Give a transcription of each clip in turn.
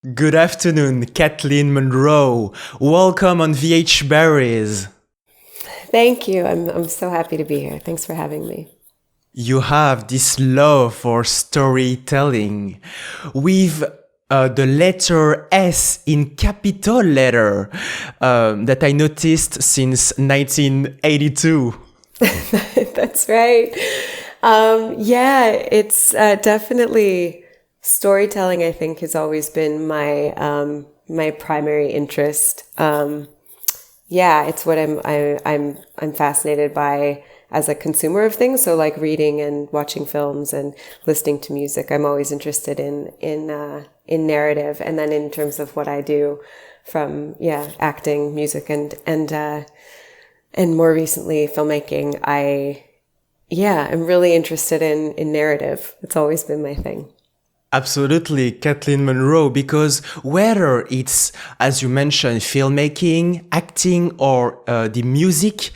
Good afternoon, Kathleen Munroe. Welcome on VH Berries. Thank you. I'm so happy to be here. Thanks for having me. You have this love for storytelling with the letter S in capital letter that I noticed since 1982. That's right. Yeah, it's definitely storytelling. I think has always been my primary interest. Yeah, it's what I'm fascinated by as a consumer of things. So like reading and watching films and listening to music, I'm always interested in narrative. And then in terms of what I do, from acting, music, and more recently filmmaking, I'm really interested in narrative. It's always been my thing. Absolutely, Kathleen Munroe, because whether it's, as you mentioned, filmmaking, acting, or the music,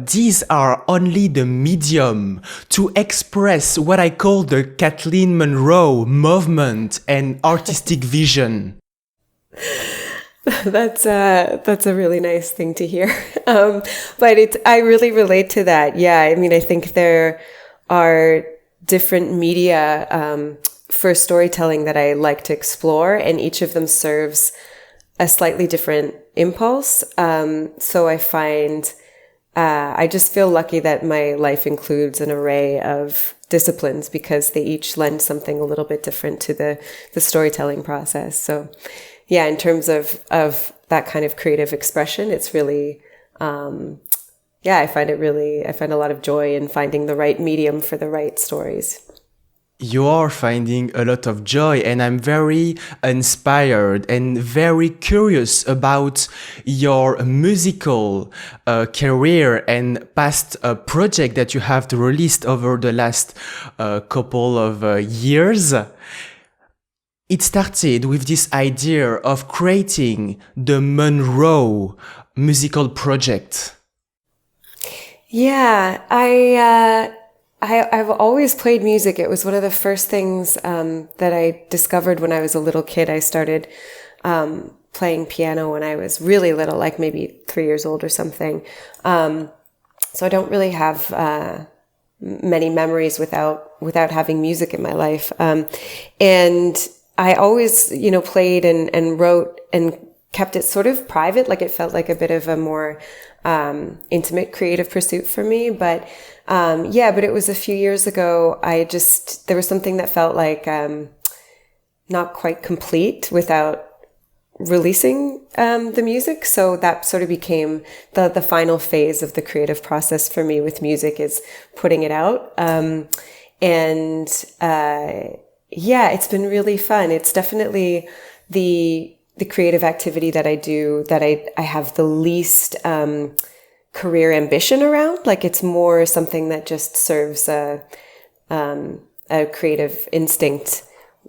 these are only the medium to express what I call the Kathleen Munroe movement and artistic vision. That's a really nice thing to hear. But I really relate to that. Yeah, I mean, I think there are different media for storytelling that I like to explore, and each of them serves a slightly different impulse. So I find I just feel lucky that my life includes an array of disciplines because they each lend something a little bit different to the storytelling process. So yeah, in terms of that kind of creative expression, it's really I find a lot of joy in finding the right medium for the right stories. You are finding a lot of joy, and I'm very inspired and very curious about your musical career and past project that you have released over the last couple of years. It started with this idea of creating the Munroe musical project. Yeah, I've always played music. It was one of the first things that I discovered when I was a little kid. I started playing piano when I was really little, like maybe 3 years old or something. So I don't really have many memories without having music in my life. And I always, played and wrote and kept it sort of private. Like it felt like a bit of a more intimate creative pursuit for me. But but it was a few years ago. There was something that felt like not quite complete without releasing the music. So that sort of became the final phase of the creative process for me with music, is putting it out. It's been really fun. It's definitely the creative activity that I do that I have the least career ambition around. Like it's more something that just serves a creative instinct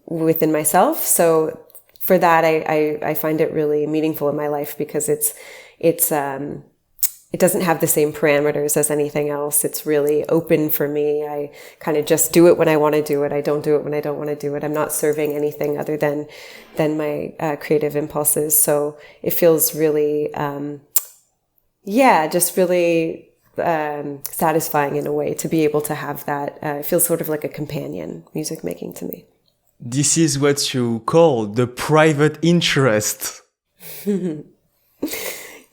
within myself. So for that, I find it really meaningful in my life because it doesn't have the same parameters as anything else. It's really open for me. I kind of just do it when I want to do it. I don't do it when I don't want to do it. I'm not serving anything other than my creative impulses. So it feels really, just really satisfying in a way to be able to have that. It feels sort of like a companion, music making to me. This is what you call the private interest.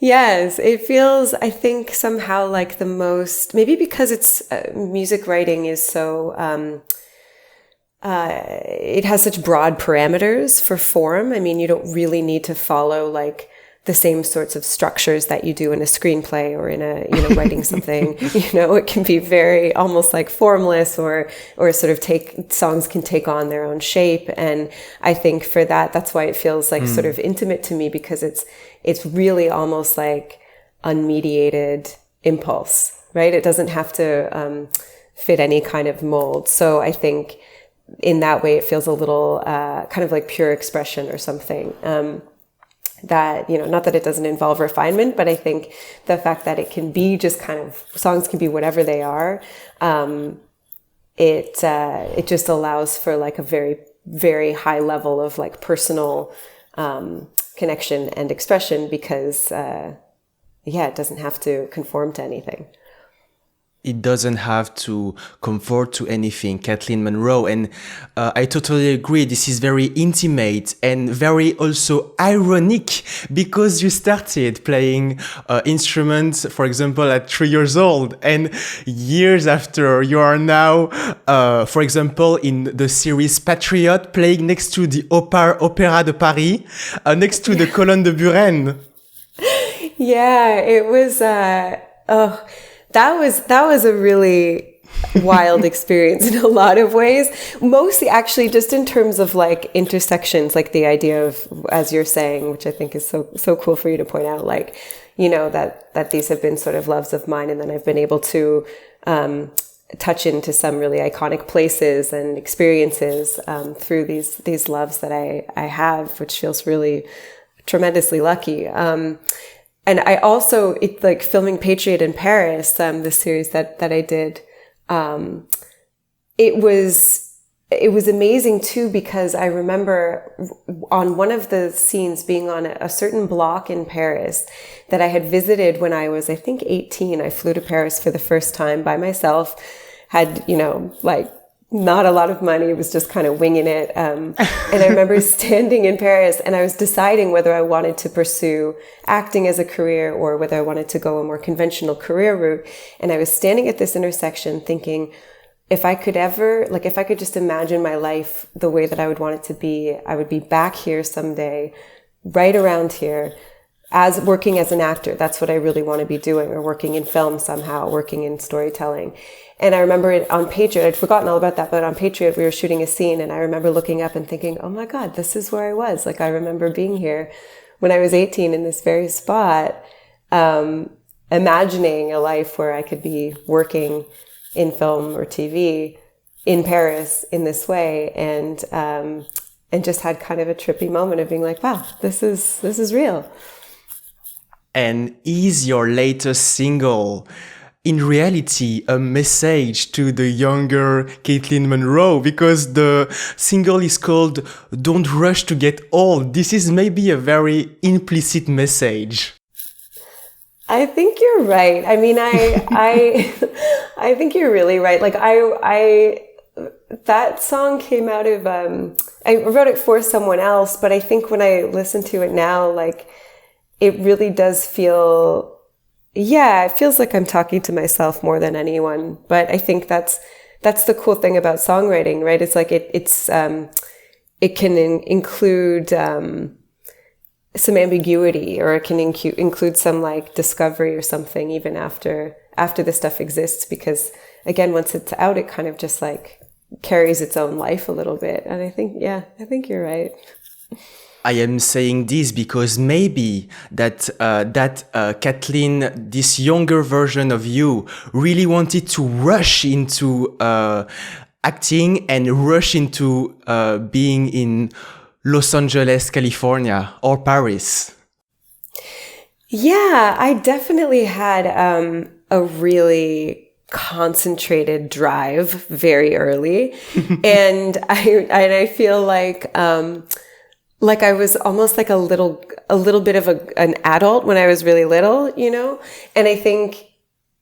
Yes, it feels, I think, somehow like the most, maybe because it's music writing is so, it has such broad parameters for form. I mean, you don't really need to follow like the same sorts of structures that you do in a screenplay or in writing something. It can be very almost like formless or sort of songs can take on their own shape. And I think for that's why it feels like sort of intimate to me, because it's really almost like unmediated impulse, right? It doesn't have to fit any kind of mold. So I think in that way, it feels a little kind of like pure expression or something. That, not that it doesn't involve refinement, but I think the fact that it can be just kind of, songs can be whatever they are, it just allows for like a very very high level of like personal connection and expression because, it doesn't have to conform to anything. It doesn't have to conform to anything, Kathleen Munroe. And I totally agree. This is very intimate and very also ironic because you started playing instruments, for example, at 3 years old. And years after, you are now, for example, in the series Patriot, playing next to the Opéra de Paris, next to the Colonne de Buren. Yeah, it was, that was a really wild experience in a lot of ways. Mostly actually just in terms of like intersections, like the idea of, as you're saying, which I think is so cool for you to point out, like, that these have been sort of loves of mine. And then I've been able to, touch into some really iconic places and experiences, through these loves that I have, which feels really tremendously lucky. And I also, like filming Patriot in Paris, the series that I did, it was amazing too, because I remember on one of the scenes being on a certain block in Paris that I had visited when I was, I think, 18. I flew to Paris for the first time by myself, had, like, not a lot of money, was just kind of winging it. And I remember standing in Paris and I was deciding whether I wanted to pursue acting as a career or whether I wanted to go a more conventional career route. And I was standing at this intersection thinking, if I could just imagine my life the way that I would want it to be, I would be back here someday, right around here, as working as an actor. That's what I really want to be doing, or working in film somehow, working in storytelling. And I remember it on Patriot, I'd forgotten all about that, but on Patriot, we were shooting a scene and I remember looking up and thinking, oh my God, this is where I was. Like, I remember being here when I was 18 in this very spot, imagining a life where I could be working in film or TV in Paris in this way. And just had kind of a trippy moment of being like, wow, this is real. And is your latest single in reality a message to the younger Kathleen Munroe? Because the single is called Don't Rush to Get Old. This is maybe a very implicit message. I think you're right. I mean, I think you're really right. Like that song came out of, I wrote it for someone else, but I think when I listen to it now, like, it really does feel, it feels like I'm talking to myself more than anyone. But I think that's the cool thing about songwriting, right? It's like it can include some ambiguity, or it can include some like discovery or something even after this stuff exists, because again, once it's out, it kind of just like carries its own life a little bit. And I think you're right. I am saying this because maybe that Kathleen, this younger version of you, really wanted to rush into acting and rush into being in Los Angeles, California, or Paris. Yeah, I definitely had a really concentrated drive very early, and I feel like I was almost like a little bit of an adult when I was really little, and I think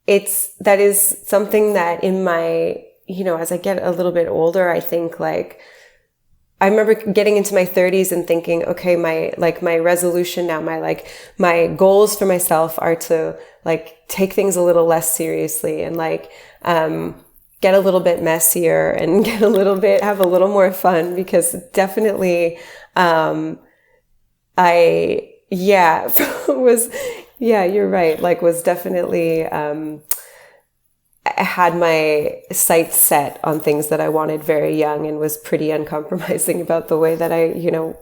that is something that in my, as I get a little bit older, I think like, I remember getting into my 30s and thinking, okay, my resolution now, my goals for myself are to like take things a little less seriously and like, get a little bit messier and have a little more fun, because definitely, you're right. Like, was definitely, I had my sights set on things that I wanted very young, and was pretty uncompromising about the way that I,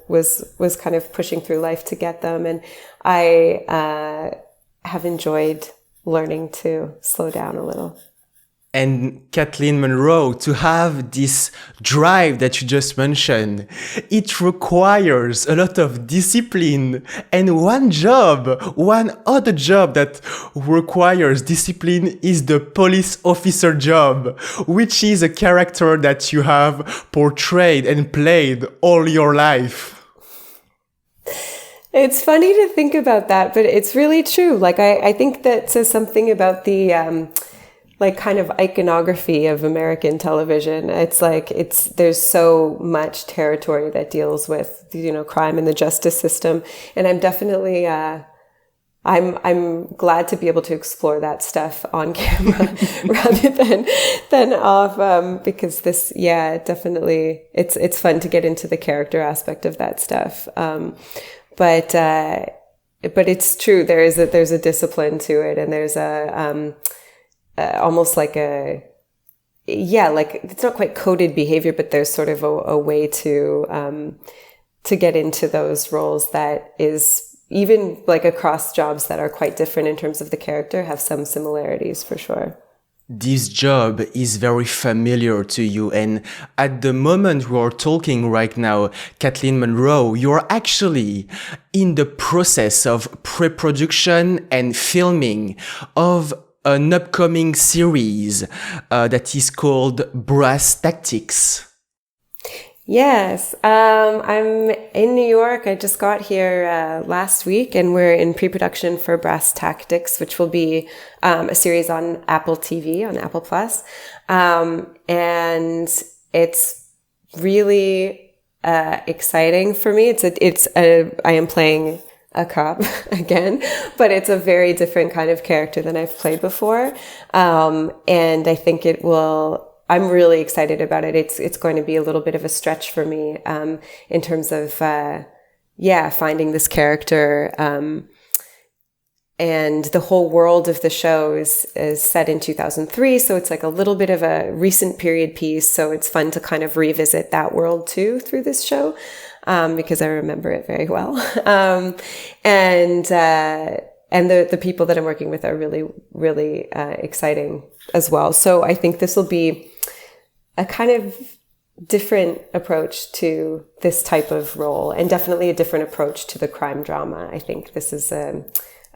was kind of pushing through life to get them. And I have enjoyed learning to slow down a little. And Kathleen Munroe, to have this drive that you just mentioned, it requires a lot of discipline. And one other job that requires discipline is the police officer job, which is a character that you have portrayed and played all your life. It's funny to think about that, but it's really true. Like, I think that says something about the like kind of iconography of American television. It's like there's so much territory that deals with, you know, crime and the justice system. And I'm definitely I'm glad to be able to explore that stuff on camera rather than off, because this, yeah, definitely it's fun to get into the character aspect of that stuff. But it's true. There's a discipline to it, and there's almost like like it's not quite coded behavior, but there's sort of a way to get into those roles that is even like across jobs that are quite different in terms of the character have some similarities for sure. This job is very familiar to you, and at the moment we are talking right now, Kathleen Munroe, you are actually in the process of pre-production and filming of an upcoming series that is called Brass Tactics. Yes, I'm in New York. I just got here last week, and we're in pre-production for Brass Tactics, which will be a series on Apple TV, on Apple Plus, and it's really exciting for me. I am playing a cop again, but it's a very different kind of character than I've played before, and I think I'm really excited about it. It's going to be a little bit of a stretch for me in terms of finding this character, and the whole world of the show is set in 2003, so it's like a little bit of a recent period piece. So it's fun to kind of revisit that world too through this show, because I remember it very well, and the people that I'm working with are really, really exciting as well. So I think this will be a kind of different approach to this type of role, and definitely a different approach to the crime drama. I think this is a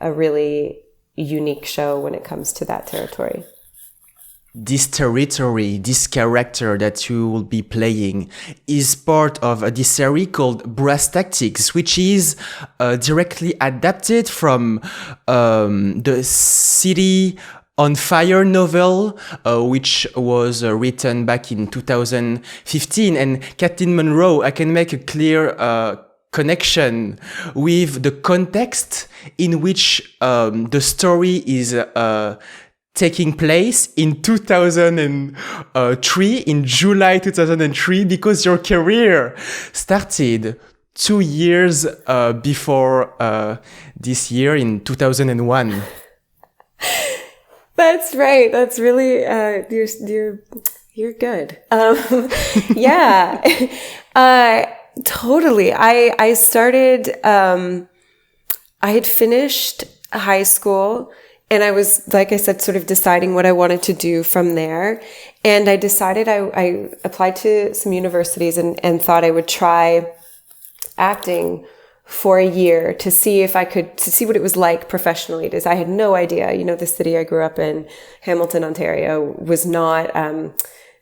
really unique show when it comes to that territory. This territory, this character that you will be playing is part of this series called Brass Tactics, which is directly adapted from the City on Fire novel, which was written back in 2015. And Kathleen Munroe, I can make a clear connection with the context in which the story is taking place in 2003, in July 2003, because your career started 2 years before this year in 2001. That's right. That's really you're good. Yeah, totally. I started. I had finished high school, and I was, like I said, sort of deciding what I wanted to do from there. And I decided I applied to some universities and thought I would try acting for a year to see if I could, to see what it was like professionally. Because I had no idea, you know, the city I grew up in, Hamilton, Ontario, was not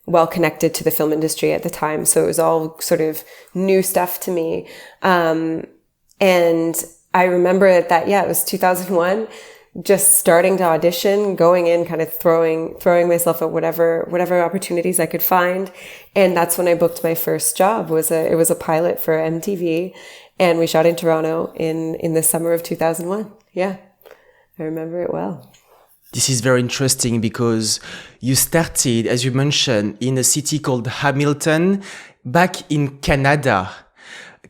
well connected to the film industry at the time. So it was all sort of new stuff to me. And I remember it was 2001, just starting to audition, going in, kind of throwing myself at whatever opportunities I could find. And that's when I booked my first job. It was a pilot for MTV. And we shot in Toronto in the summer of 2001. Yeah, I remember it well. This is very interesting because you started, as you mentioned, in a city called Hamilton, back in Canada.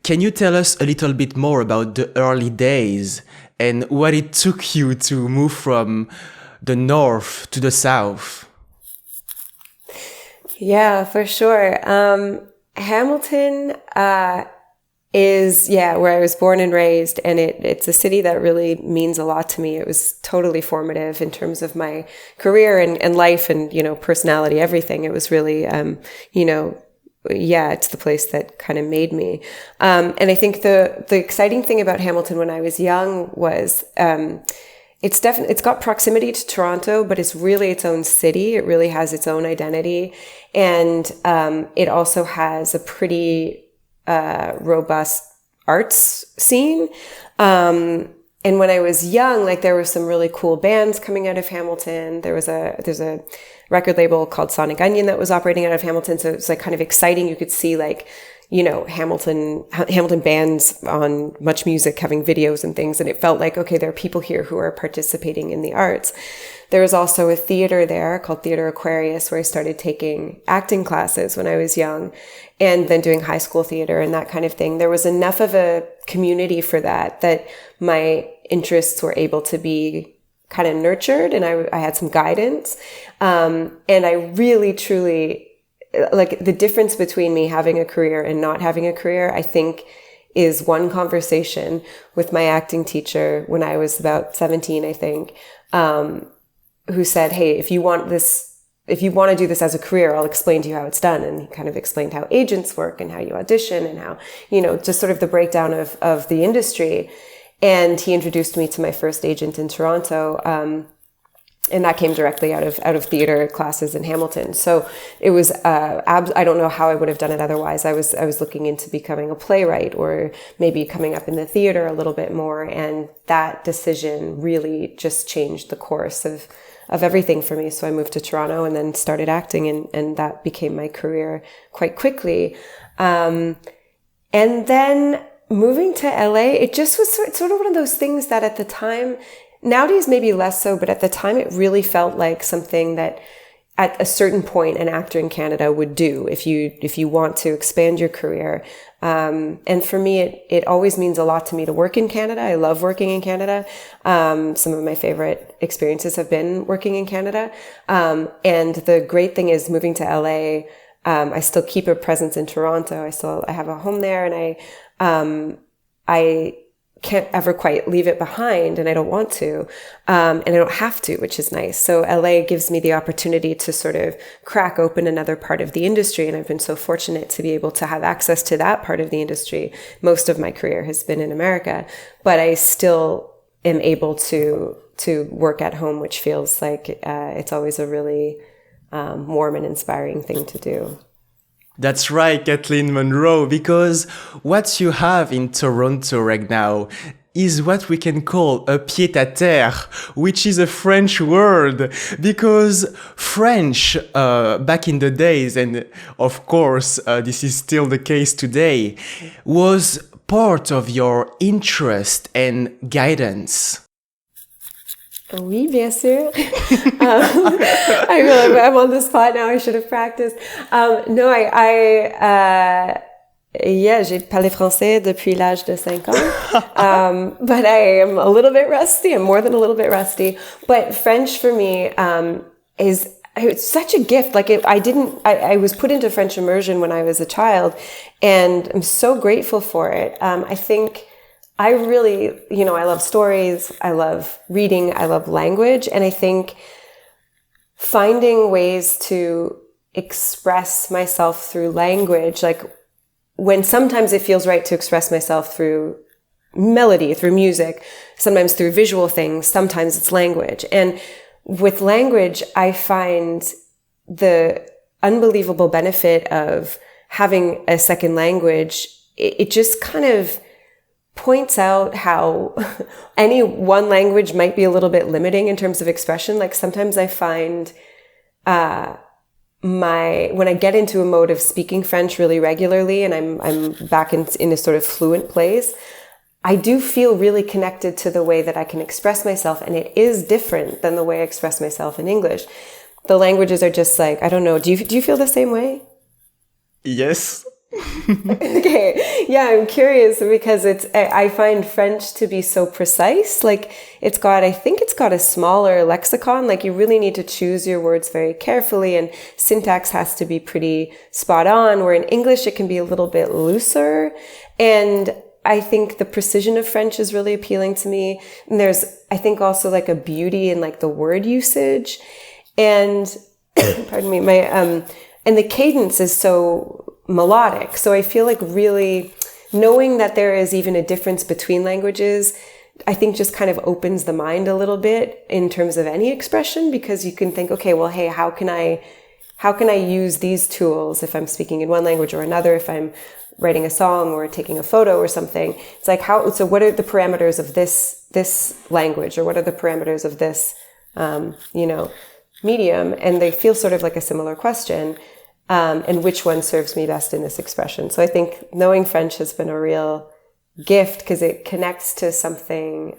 Can you tell us a little bit more about the early days and what it took you to move from the north to the south? Yeah, for sure. Hamilton, is, where I was born and raised. And it's a city that really means a lot to me. It was totally formative in terms of my career and life and, personality, everything. It was really, it's the place that kind of made me. And I think the exciting thing about Hamilton when I was young was, it's got proximity to Toronto, but it's really its own city. It really has its own identity. And, it also has a pretty, robust arts scene. And when I was young, like there were some really cool bands coming out of Hamilton. There's a record label called Sonic Onion that was operating out of Hamilton. So it's like kind of exciting. You could see like, Hamilton bands on Much Music having videos and things. And it felt like, okay, there are people here who are participating in the arts. There was also a theater there called Theater Aquarius where I started taking acting classes when I was young and then doing high school theater and that kind of thing. There was enough of a community for that my interests were able to be kind of nurtured and I had some guidance. And I really, truly, like the difference between me having a career and not having a career, I think is one conversation with my acting teacher when I was about 17, I think, who said, hey, if you want to do this as a career, I'll explain to you how it's done. And he kind of explained how agents work and how you audition and how, just sort of the breakdown of the industry. And he introduced me to my first agent in Toronto. And that came directly out of theater classes in Hamilton. So it was, I don't know how I would have done it otherwise. I was looking into becoming a playwright or maybe coming up in the theater a little bit more. And that decision really just changed the course of everything for me. So I moved to Toronto and then started acting and that became my career quite quickly. And then moving to LA, it just was sort of one of those things that at the time, nowadays maybe less so, but at the time it really felt like something that at a certain point an actor in Canada would do if you want to expand your career. And for me, it always means a lot to me to work in Canada. I love working in Canada. Some of my favorite experiences have been working in Canada. And the great thing is moving to LA, I still keep a presence in Toronto. I have a home there and I can't ever quite leave it behind and I don't want to. And I don't have to, which is nice. So LA gives me the opportunity to sort of crack open another part of the industry. And I've been so fortunate to be able to have access to that part of the industry. Most of my career has been in America, but I still am able to work at home, which feels like, it's always a really, warm and inspiring thing to do. That's right, Kathleen Munroe, because what you have in Toronto right now is what we can call a pied-à-terre, which is a French word, because French, back in the days, and of course, this is still the case today, was part of your interest and guidance. Oui, bien sûr. I feel like I'm on the spot now. I should have practiced. J'ai parlé français depuis l'âge de 5 ans. But I am a little bit rusty. I'm more than a little bit rusty. But French for me, it's such a gift. Like I was put into French immersion when I was a child and I'm so grateful for it. I think I really, I love stories, I love reading, I love language, and I think finding ways to express myself through language, like when sometimes it feels right to express myself through melody, through music, sometimes through visual things, sometimes it's language. And with language, I find the unbelievable benefit of having a second language. It just kind of points out how any one language might be a little bit limiting in terms of expression. Like sometimes I find when I get into a mode of speaking French really regularly and I'm back in a sort of fluent place, I do feel really connected to the way that I can express myself, and it is different than the way I express myself in English. The languages are just like, I don't know, do you feel the same way? Yes. Okay, yeah, I'm curious because I find French to be so precise. Like I think it's got a smaller lexicon. Like you really need to choose your words very carefully, and syntax has to be pretty spot on, where in English it can be a little bit looser. And I think the precision of French is really appealing to me. And there's, I think, also like a beauty in like the word usage. And pardon me, and the cadence is so melodic. So I feel like really knowing that there is even a difference between languages, I think just kind of opens the mind a little bit in terms of any expression, because you can think, okay, well, hey, how can I use these tools if I'm speaking in one language or another, if I'm writing a song or taking a photo or something. It's like, so what are the parameters of this language, or what are the parameters of this, medium? And they feel sort of like a similar question. And which one serves me best in this expression? So I think knowing French has been a real gift, because it connects to something,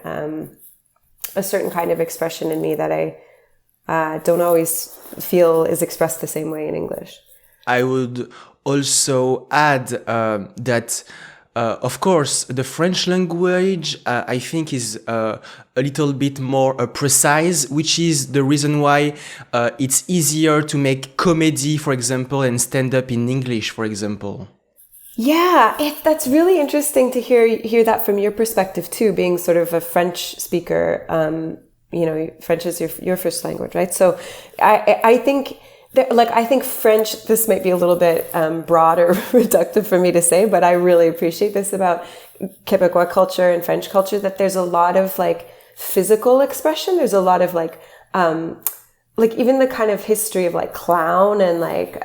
a certain kind of expression in me that I don't always feel is expressed the same way in English. I would also add that, of course, the French language, I think, is a little bit more precise, which is the reason why it's easier to make comedy, for example, and stand-up in English, for example. Yeah, that's really interesting to hear that from your perspective too, being sort of a French speaker. French is your first language, right? So I think I think French, this might be a little bit broad or reductive for me to say, but I really appreciate this about Quebecois culture and French culture, that there's a lot of like physical expression. There's a lot of like even the kind of history of like clown and like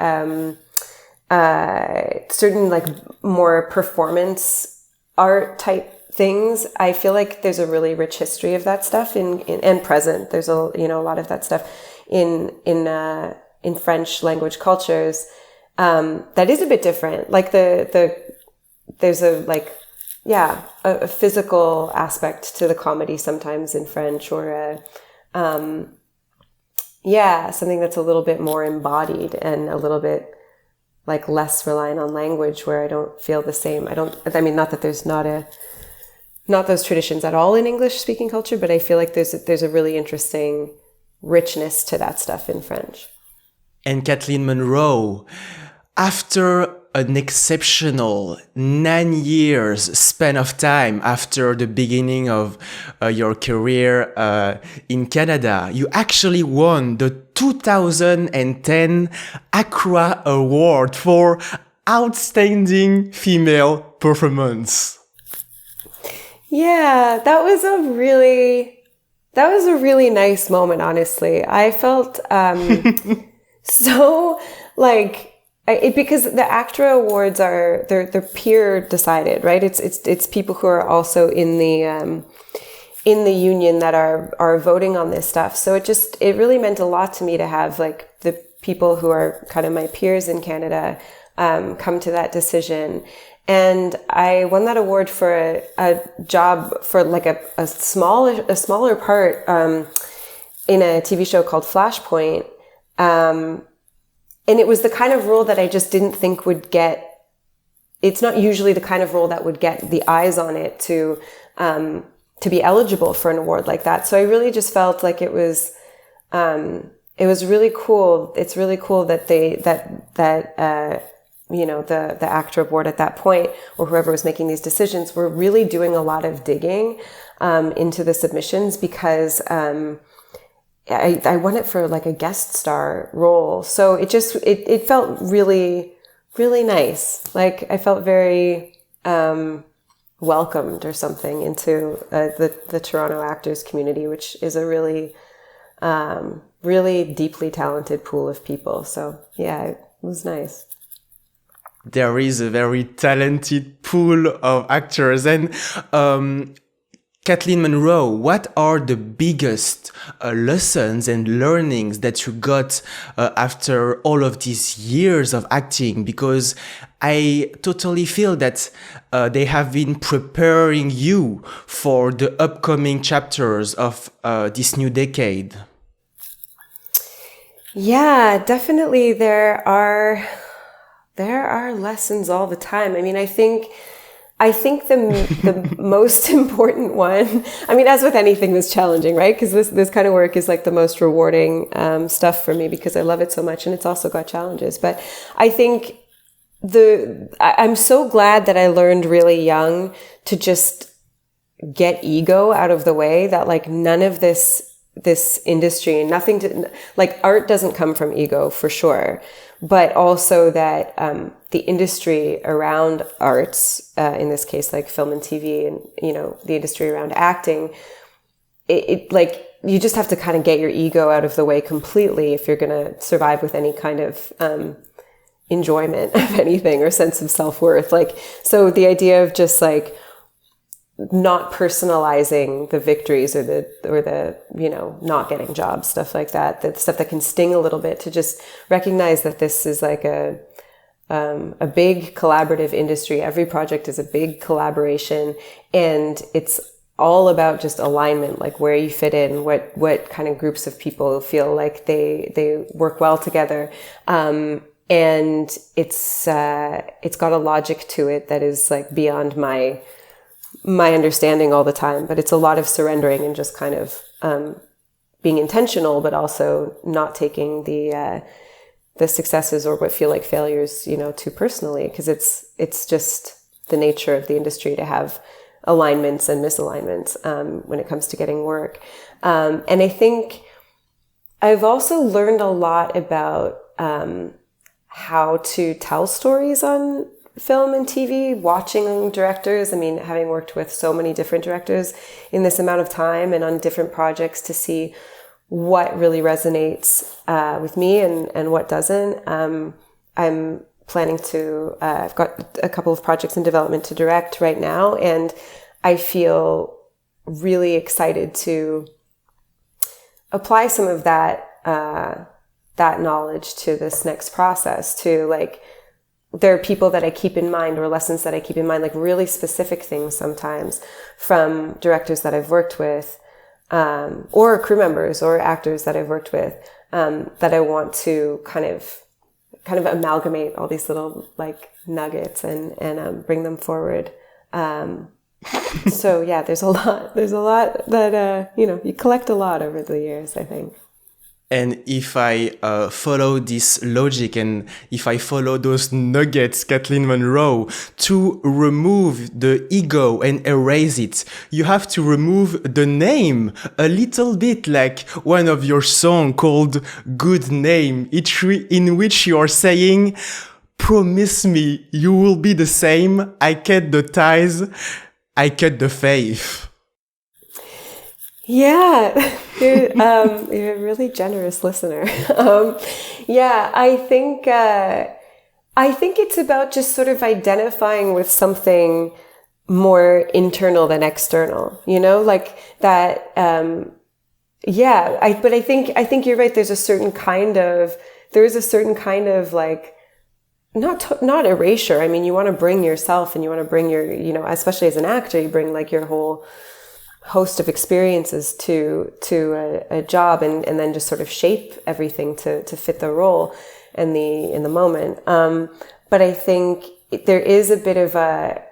certain like more performance art type things. I feel like there's a really rich history of that stuff and present. There's a lot of that stuff in French language cultures, that is a bit different. Like there's a physical aspect to the comedy sometimes in French, or something that's a little bit more embodied and a little bit like less reliant on language, where I don't feel the same. Not that there's not those traditions at all in English speaking culture, but I feel like there's a really interesting richness to that stuff in French. And Kathleen Munroe, after an exceptional 9 years span of time after the beginning of your career in Canada, you actually won the 2010 ACTRA Award for Outstanding Female Performance. Yeah, that was a really nice moment, honestly. I felt so like because the ACTRA Awards they're peer decided, right? It's people who are also in the union that are voting on this stuff. So it really meant a lot to me to have like the people who are kind of my peers in Canada come to that decision. And I won that award for a job for like a smaller part in a TV show called Flashpoint. And it was the kind of role that I just didn't think would get, it's not usually the kind of role that would get the eyes on it to be eligible for an award like that. So I really just felt like it was really cool. It's really cool that the ACTRA board at that point, or whoever was making these decisions, were really doing a lot of digging into the submissions, because I won it for like a guest star role. So it felt really, really nice. Like I felt very welcomed or something into the Toronto actors community, which is a really, really deeply talented pool of people. So yeah, it was nice. There is a very talented pool of actors. And Kathleen Munroe, what are the biggest lessons and learnings that you got after all of these years of acting? Because I totally feel that they have been preparing you for the upcoming chapters of this new decade. Yeah, definitely. There are There are lessons all the time. I mean, I think the most important one, I mean, as with anything that's challenging, right? Because this kind of work is like the most rewarding stuff for me because I love it so much, and it's also got challenges. But I think I'm so glad that I learned really young to just get ego out of the way, that like none of this industry and nothing to like art doesn't come from ego for sure, but also that the industry around arts, in this case like film and TV, and the industry around acting, it like you just have to kind of get your ego out of the way completely if you're going to survive with any kind of enjoyment of anything or sense of self-worth. Like, so the idea of just like not personalizing the victories or the not getting jobs, stuff like that, that stuff that can sting a little bit, to just recognize that this is like a big collaborative industry. Every project is a big collaboration, and it's all about just alignment, like where you fit in, what kind of groups of people feel like they work well together. And it's got a logic to it that is like beyond my understanding all the time, but it's a lot of surrendering and just kind of being intentional, but also not taking the successes or what feel like failures, too personally, because it's just the nature of the industry to have alignments and misalignments when it comes to getting work. And I think I've also learned a lot about how to tell stories on film and TV, watching directors. I mean, having worked with so many different directors in this amount of time and on different projects, to see what really resonates with me and what doesn't. I'm planning to, I've got a couple of projects in development to direct right now, and I feel really excited to apply some of that knowledge to this next process, to like, there are people that I keep in mind, or lessons that I keep in mind, like really specific things sometimes from directors that I've worked with, or crew members or actors that I've worked with, that I want to kind of amalgamate all these little like nuggets and bring them forward. So yeah, there's a lot that, you collect a lot over the years, I think. And if I follow this logic, and if I follow those nuggets, Kathleen Munroe, to remove the ego and erase it, you have to remove the name a little bit, like one of your songs called Good Name, in which you are saying, promise me you will be the same, I cut the ties, I cut the faith. Yeah, you're a really generous listener. Yeah, I think it's about just sort of identifying with something more internal than external, like that. Yeah, but I think you're right. There is a certain kind of like, not erasure. I mean, you want to bring yourself, and you want to bring your, especially as an actor, you bring like your whole host of experiences to a job, and then just sort of shape everything to fit the role and in the moment. But I think there is a bit of a,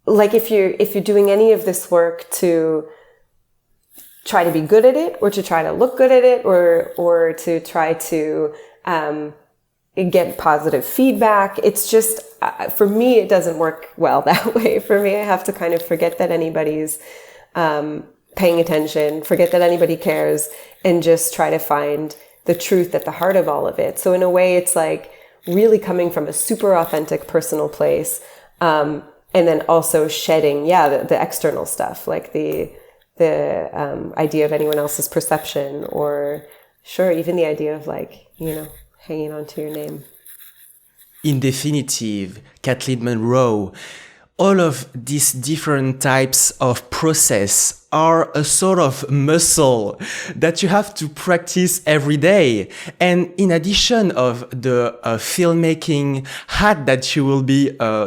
like, if you're doing any of this work to try to be good at it, or to try to look good at it, or to try to get positive feedback, it's just, for me, it doesn't work well that way. For me, I have to kind of forget that anybody's paying attention, forget that anybody cares, and just try to find the truth at the heart of all of it. So in a way, it's like really coming from a super authentic personal place, and then also shedding, the external stuff, like the idea of anyone else's perception, or sure, even the idea of like, hanging on to your name. In definitive, Kathleen Munroe, all of these different types of process are a sort of muscle that you have to practice every day. And in addition of the filmmaking hat that you will be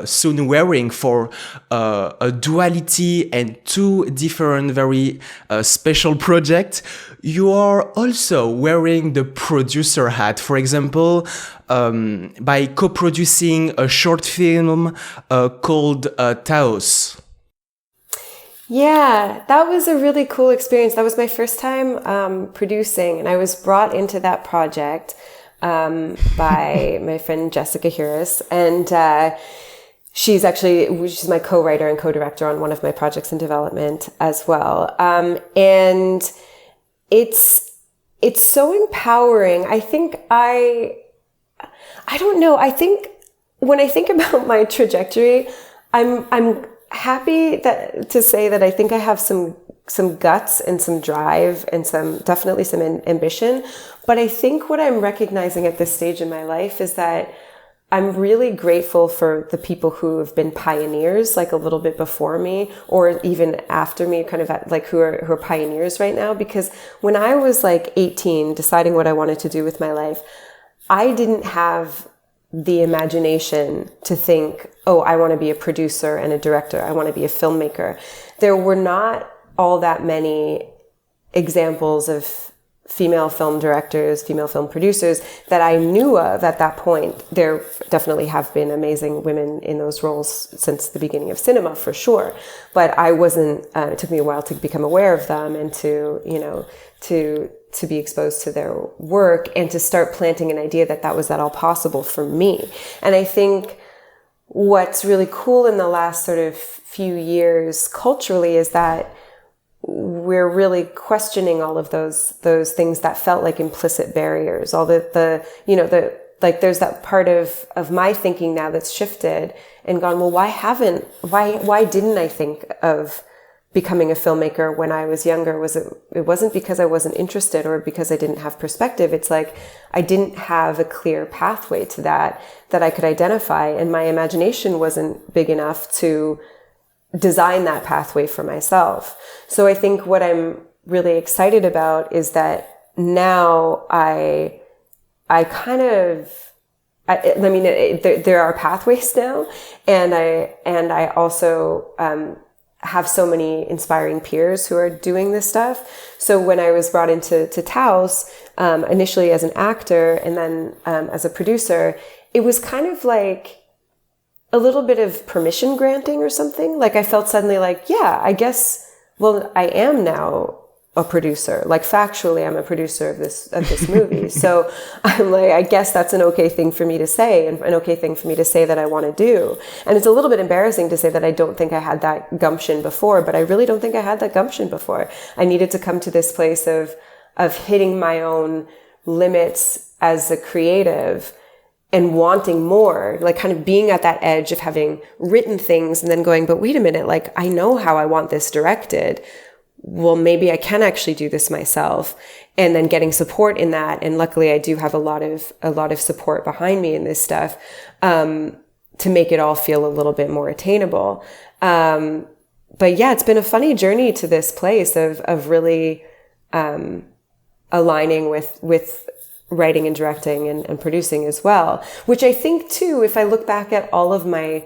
soon wearing for a duality and two different very special projects, you are also wearing the producer hat. For example, by co-producing a short film called Taos. Yeah, that was a really cool experience. That was my first time producing, and I was brought into that project by my friend Jessica Harris, and she's my co-writer and co-director on one of my projects in development as well. And it's so empowering. I think I don't know. I think when I think about my trajectory, I'm happy to say that I think I have some guts and some drive and definitely some ambition. But I think what I'm recognizing at this stage in my life is that I'm really grateful for the people who have been pioneers, like a little bit before me or even after me, kind of like who are pioneers right now. Because when I was like 18, deciding what I wanted to do with my life, I didn't have the imagination to think, oh, I want to be a producer and a director. I want to be a filmmaker. There were not all that many examples of female film directors, female film producers that I knew of at that point. There definitely have been amazing women in those roles since the beginning of cinema, for sure. But I wasn't, it took me a while to become aware of them and to be exposed to their work and to start planting an idea that was at all possible for me. And I think what's really cool in the last sort of few years culturally is that we're really questioning all of those things that felt like implicit barriers. All there's that part of my thinking now that's shifted and gone, well, why didn't I think of becoming a filmmaker when I was younger? It wasn't because I wasn't interested or because I didn't have perspective. It's like I didn't have a clear pathway to that I could identify, and my imagination wasn't big enough to design that pathway for myself. So I think what I'm really excited about is that now there are pathways now, and I also have so many inspiring peers who are doing this stuff. So when I was brought into Taos, initially as an actor and then as a producer, it was kind of like a little bit of permission granting or something. Like I felt suddenly like, yeah, I guess, well, I am now a producer. Like factually, I'm a producer of this movie. So I'm like, I guess that's an okay thing for me to say, and an okay thing for me to say that I want to do. And it's a little bit embarrassing to say that I don't think I had that gumption before, but I really don't think I had that gumption before. I needed to come to this place of hitting my own limits as a creative and wanting more, like kind of being at that edge of having written things and then going, but wait a minute, like I know how I want this directed. Well, maybe I can actually do this myself, and then getting support in that. And luckily I do have a lot of support behind me in this stuff, to make it all feel a little bit more attainable. But yeah, it's been a funny journey to this place of really, aligning with writing and directing and producing as well, which I think too, if I look back at all of my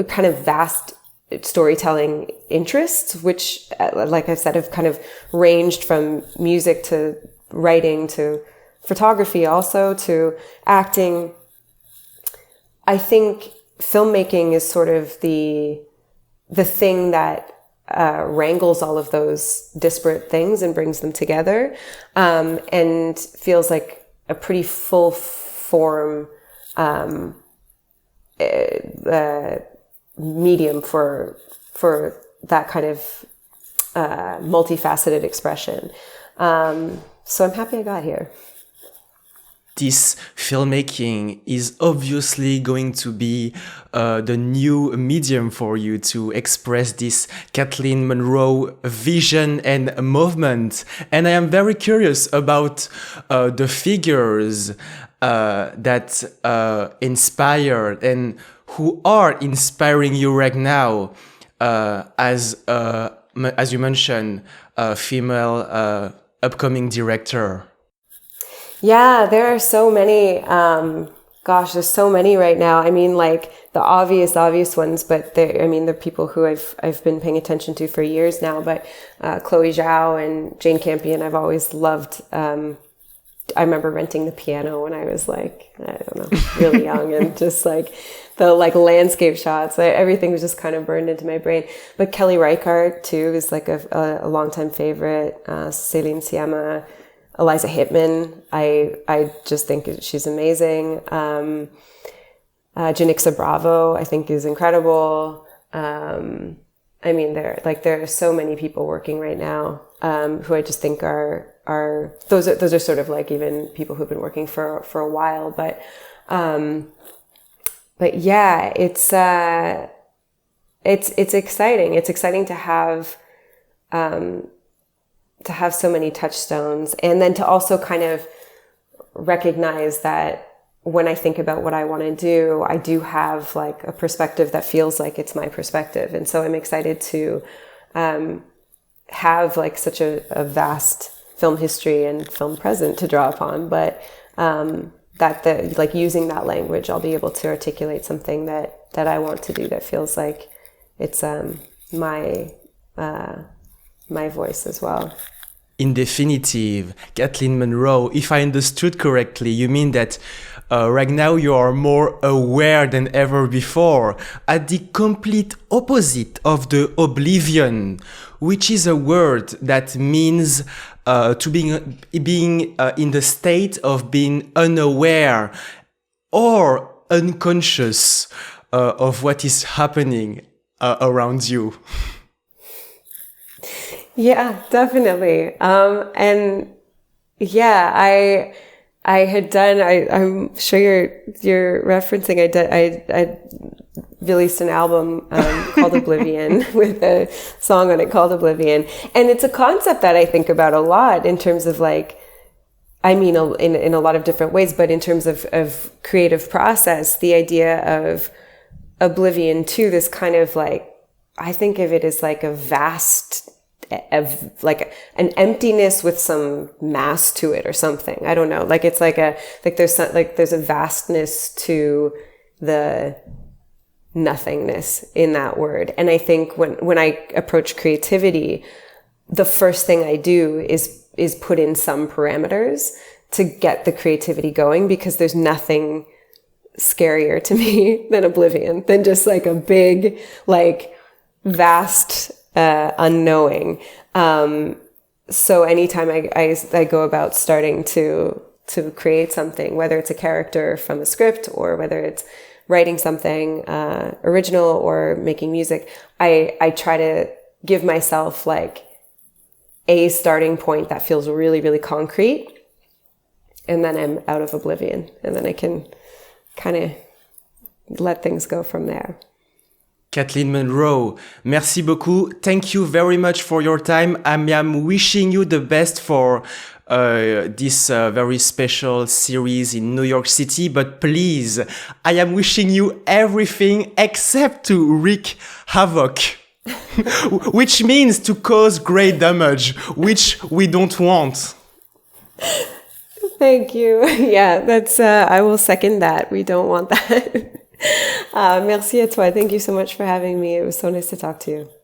kind of vast storytelling interests, which, like I said, have kind of ranged from music to writing to photography, also to acting. I think filmmaking is sort of the thing that wrangles all of those disparate things and brings them together, and feels like a pretty full form medium for that kind of multifaceted expression. So I'm happy I got here. This filmmaking is obviously going to be the new medium for you to express this Kathleen Munroe vision and movement. And I am very curious about the figures that inspired and who are inspiring you right now. as you mentioned, a female upcoming director? Yeah, there are so many. There's so many right now. I mean, like the obvious ones, but they're people who I've been paying attention to for years now. But Chloe Zhao and Jane Campion, I've always loved. I remember renting the piano when I was like, I don't know, really young, and just like the like landscape shots, everything was just kind of burned into my brain. But Kelly Reichardt too is like a longtime favorite. Céline Sciamma, Eliza Hittman, I just think she's amazing. Janixa Bravo, I think is incredible. I mean, there are so many people working right now who I just think are those are sort of like even people who've been working for a while, but yeah, it's exciting. It's exciting to have so many touchstones, and then to also kind of recognize that when I think about what I want to do, I do have like a perspective that feels like it's my perspective. And so I'm excited to have like such a vast film history and film present to draw upon, but like using that language, I'll be able to articulate something that I want to do that feels like it's my voice as well. In definitive, Kathleen Munroe, if I understood correctly, you mean that right now you are more aware than ever before, at the complete opposite of the oblivion, which is a word that means to being in the state of being unaware or unconscious of what is happening around you. Yeah, definitely. And yeah, I had done, I'm sure you're referencing, I released an album called Oblivion with a song on it called Oblivion. And it's a concept that I think about a lot in terms of like, I mean, in a lot of different ways, but in terms of creative process, the idea of oblivion to this kind of like, I think of it as like a vast, like an emptiness with some mass to it or something. I don't know. Like it's like there's a vastness to the nothingness in that word. And I think when I approach creativity, the first thing I do is put in some parameters to get the creativity going, because there's nothing scarier to me than oblivion, than just like a big, like vast unknowing. So anytime I go about starting to create something, whether it's a character from a script or whether it's writing something original or making music, I try to give myself like a starting point that feels really, really concrete, and then I'm out of oblivion, and then I can kind of let things go from there. Kathleen Munroe, merci beaucoup. Thank you very much for your time. I am wishing you the best for this very special series in New York City. But please, I am wishing you everything except to wreak havoc, which means to cause great damage, which we don't want. Thank you. Yeah, that's. I will second that. We don't want that. Merci à toi. Thank you so much for having me. It was so nice to talk to you.